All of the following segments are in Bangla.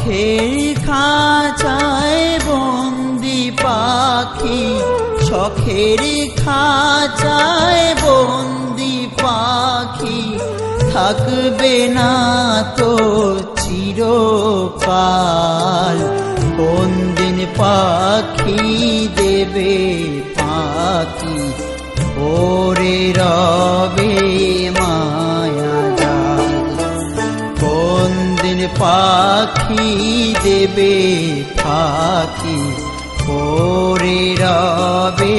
শখের খাঁচায় বন্দি পাখি, শখের খাঁচায় বন্দি পাখি, থাকবে না তো চিরকাল। কোন দিন পাখি দেবে পাখি, ওরে রবে মায়া জাল। কোন দিন পাখি দেবে পাখি, ওরে রবে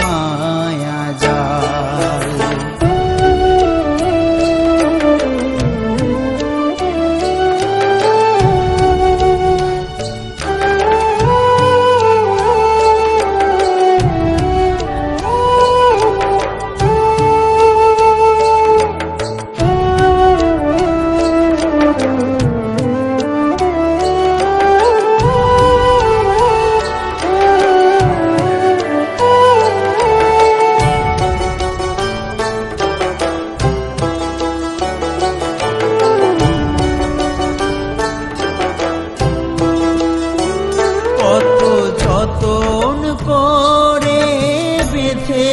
মায়া জাল। যতন করে বেঁধে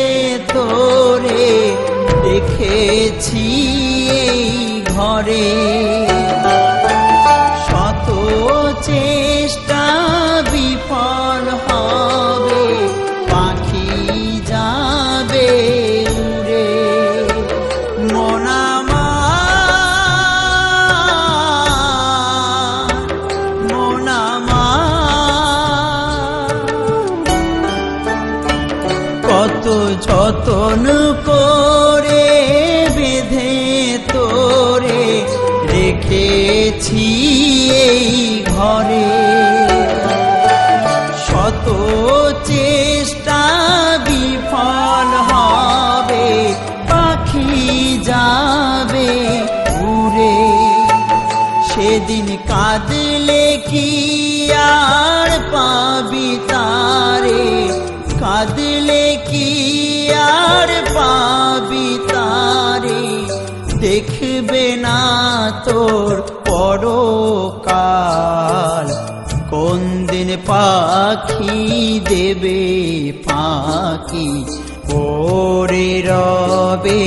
তোরে রেখেছি এই ঘরে, শত চেষ্টা বিফল হবে, পাখি যাবে উড়ে। মন কত যতন করে বেঁধে তোরে রেখেছি এই ঘরে, শত চেষ্টা বিফল হবে, পাখি যাবে উড়ে। সেদিন কাঁদলে কি আর পাবি তারে, কাঁদলে কি আর পাবি তারে, দেখবে না তোর পরকাল। কোন দিন পাখি দেবে পাখি, ওরে রবে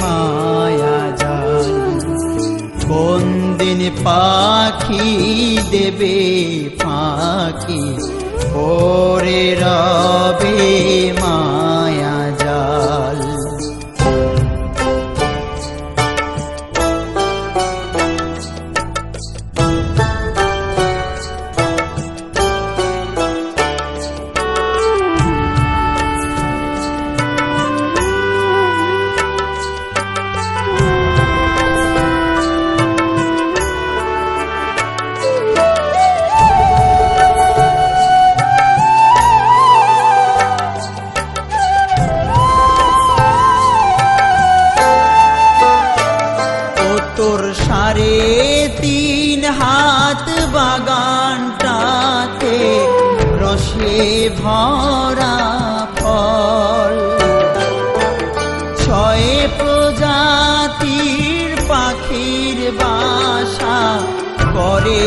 মায়া জাল। কোন দিন পাখি দেবে পাখি, ওরে রবে মায়া জাল। তোর 3.5 হাত বাগানটাতে রসে ভরা ফল, 6 প্রজাতির পাখির বাসা করে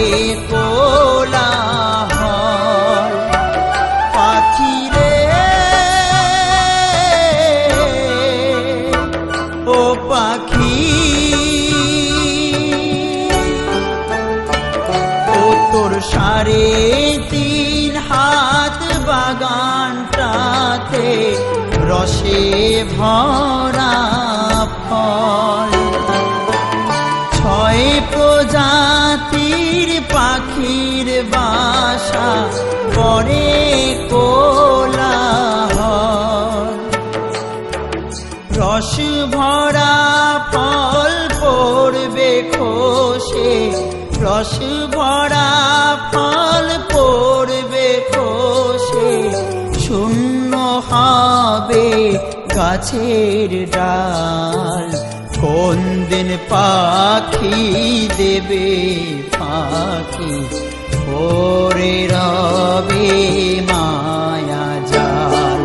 কোলাহল। পাখি রে ও পাখি, তোর 3.5 হাত বাগানটাতে রসে ভরা ফল, 6 প্রজাতির পাখির বাসা করে কোলাহল। রস ভরা ফল পড়বে খসে, রস ভরা ফল পড়বে খসে, শূন্য হবে গাছের ডাল। কোন দিন পাখি দেবে পাখি, ওরে রবে মায়া জাল।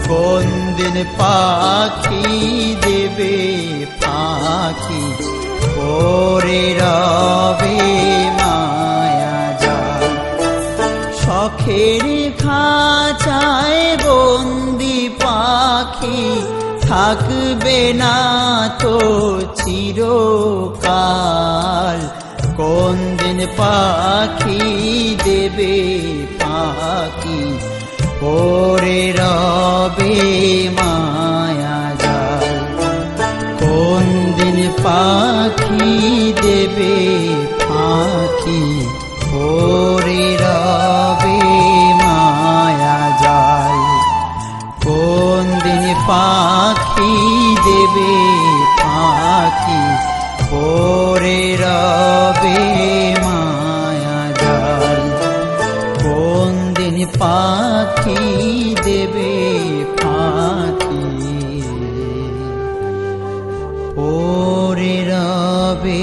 কোন দিন পাখি দেবে পাখি, ওরে রবে মায়া শখের খাঁচায় বন্দি পাখি থাকবে না তো চিরকাল। কোন দিন পাখি দেবে পাখি পরে রবে মায়া জাল। কোন দিন পাখি দেবে পাখি পরে রবে মায়া জাল। কোন দিন পাখি দেবে পাখি পরে রবে মায়া জাল। কোন দিন পাখি দেবে পাখি পরে রবে